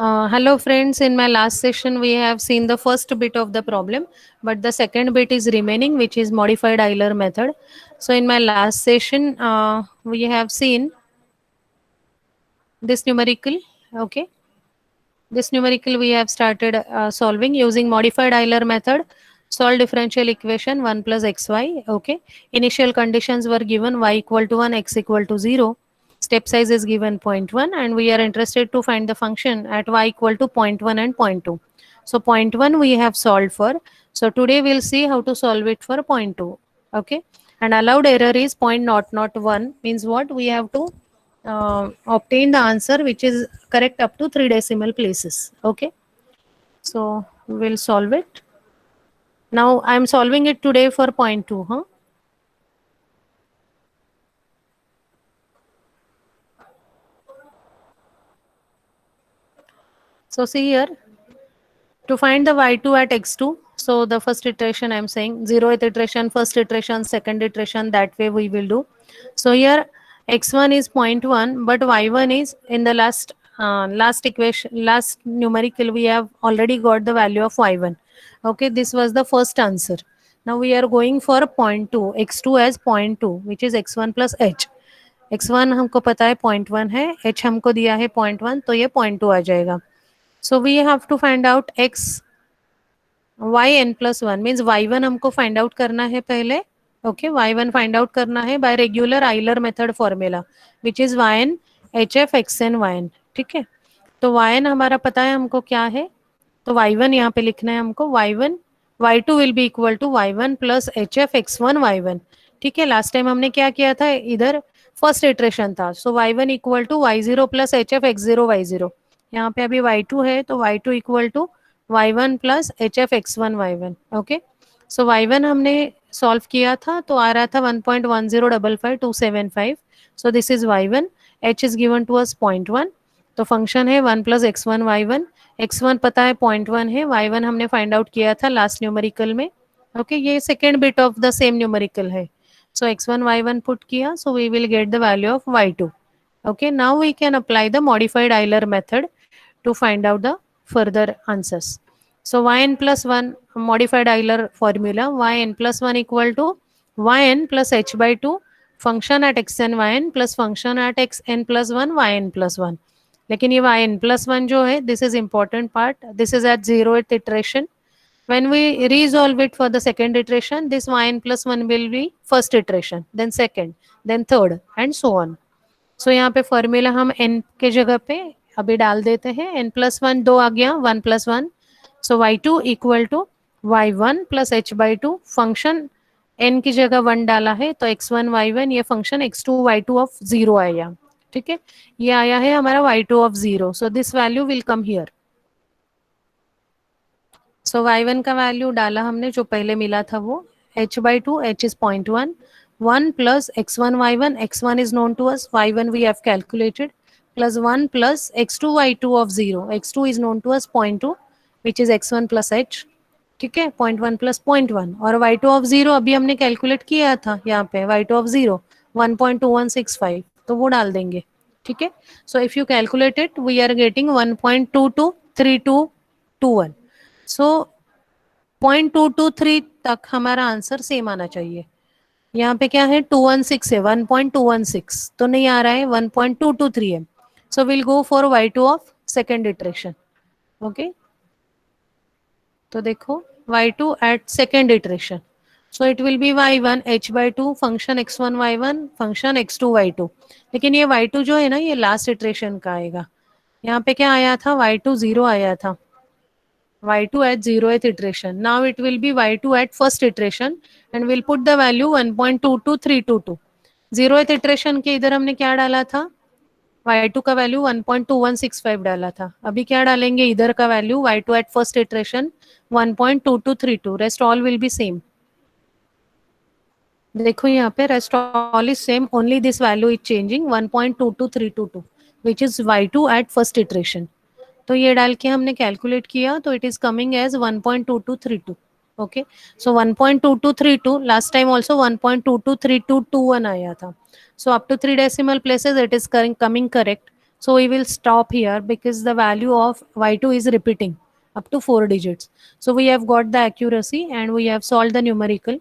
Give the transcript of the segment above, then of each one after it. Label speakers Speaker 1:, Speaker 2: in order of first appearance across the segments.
Speaker 1: Hello friends, in my last session we have seen the first bit of the problem, but the second bit is remaining, which is modified Euler method. So in my last session we have seen this numerical. Okay, this numerical we have started solving using modified Euler method. Solve differential equation 1 plus xy. Okay, initial conditions were given: y equal to 1, x equal to 0. Step size is given zero point 0.1, and we are interested to find the function at y equal to zero point 0.1 and zero point 0.2. So zero point 0.1 we have solved for. So today we'll see how to solve it for zero point 0.2. Okay, and allowed error is 0.001, means what? We have to obtain the answer which is correct up to 3 decimal places. Okay, so we'll solve it. Now I'm solving it today for zero point 0.2. So see here, to find the y2 at x2, so the first iteration I'm saying, 0th iteration, first iteration, second iteration, that way we will do. So here x1 is zero point 0.1, but y1 is in the last equation, last numerical, we have already got the value of y1. Okay, this was the first answer. Now we are going for zero point 0.2, x2 as zero point 0.2, which is x1 plus h. x1 हमको पता है 0.1 है, h हमको दिया है 0.1, तो ये 0.2 आ जाएगा. So we have to find out x y n plus 1, means y1 हमको फाइंड आउट करना है पहले. ओके, y1 फाइंड आउट करना है bye regular Euler method formula, which is yn hf xn yn. ठीक है, तो yn हमारा पता है हमको क्या है, तो y1 यहाँ पे लिखना है हमको. y1 y2 will be equal to y1 plus hf x1 y1. ठीक है, लास्ट टाइम हमने क्या किया था, इधर फर्स्ट इटरेशन था, so y1 equal to y0 plus hf x0 y0. यहाँ पे अभी y2 है, तो y2 equal to y1 plus hf x1 y1. Okay, so y1 हमने सॉल्व किया था, तो आ रहा था 1.1055275. So this is y1. h is given to us 0.1, तो फंक्शन है 1 प्लस x1 y1. x1 पता है 0.1 है, y1 हमने फाइंड आउट किया था लास्ट न्यूमेरिकल में. ओके, ये second bit of the same numerical है. सो x1 y1 पुट किया, so we will get the value of y2. Okay, now we can apply the modified Euler method to find out the further answers. So yn plus 1, modified Euler formula, yn plus 1 equal to yn plus h by 2 function at xn yn plus function at xn plus 1 yn plus 1. लेकिन ये yn plus 1 जो है, this is important part, this is at 0th iteration. When we resolve it for the second iteration, this yn plus 1 will be first iteration, then second, then third, and so on. सो यहाँ पे formula हम n के जगह पे अभी डाल देते हैं. n प्लस 1 2 आ गया, 1 plus 1. So y2 equal to y1 plus h by 2. Function n की जगह 1 डाला है, तो x1 y1, ये फंक्शन x2 y2 ऑफ 0 आया. ठीक है, ये आया है हमारा y2 of 0. So this value will come here. So y1 का वैल्यू डाला हमने जो पहले मिला था वो, h by 2, h is 0.1, 1 plus x1 y1, x1 is known to us, y1 we have calculated, plus 1 plus x2 y2 of 0, x2 is known to us 0.2, which is x1 plus h. ठीक है, 0.1 plus 0.1, और y2 of 0 अभी हमने calculate किया था यहाँ पे, y2 of 0 1.2165, तो वो डाल देंगे. ठीक है, so if you calculate it, we are getting 1.223221. So 0.223 तक हमारा आंसर सेम आना चाहिए. यहाँ पे क्या है, 216 है, 1.216 तो नहीं आ रहा है, 1.223 है. So will go for y2 of second iteration. Okay, तो देखो y2 at second iteration, so it will be y1 h by 2 function x1 y1 function x2 y2. लेकिन ये y2 जो है ना, ये लास्ट इटरेशन का आएगा. यहाँ पे क्या आया था, y2 0 आया था, y2 at 0th iteration. Now it will be y2 at first iteration and we'll put the value 1.22322. 0th iteration के इधर हमने क्या डाला था, y2 का वैल्यू 1.2165 डाला था. अभी क्या डालेंगे, इधर का value y2 at first iteration 1.2232. Rest all will be same. देखो यहाँ पे rest all is same, only this value is changing, 1.22322, which is y2 at first iteration. तो ये डाल के हमने कैलकुलेट किया, तो it is coming as 1.2232. Okay, so 1.2232, last time also 1.223221 आया था. So up to 3 decimal places it is coming correct. So we will stop here because the value of y2 is repeating up to 4 digits. So we have got the accuracy and we have solved the numerical.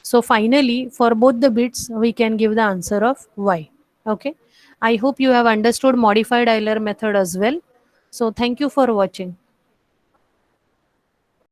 Speaker 1: So finally, for both the bits, we can give the answer of y. Okay. I hope you have understood modified Euler method as well. So thank you for watching.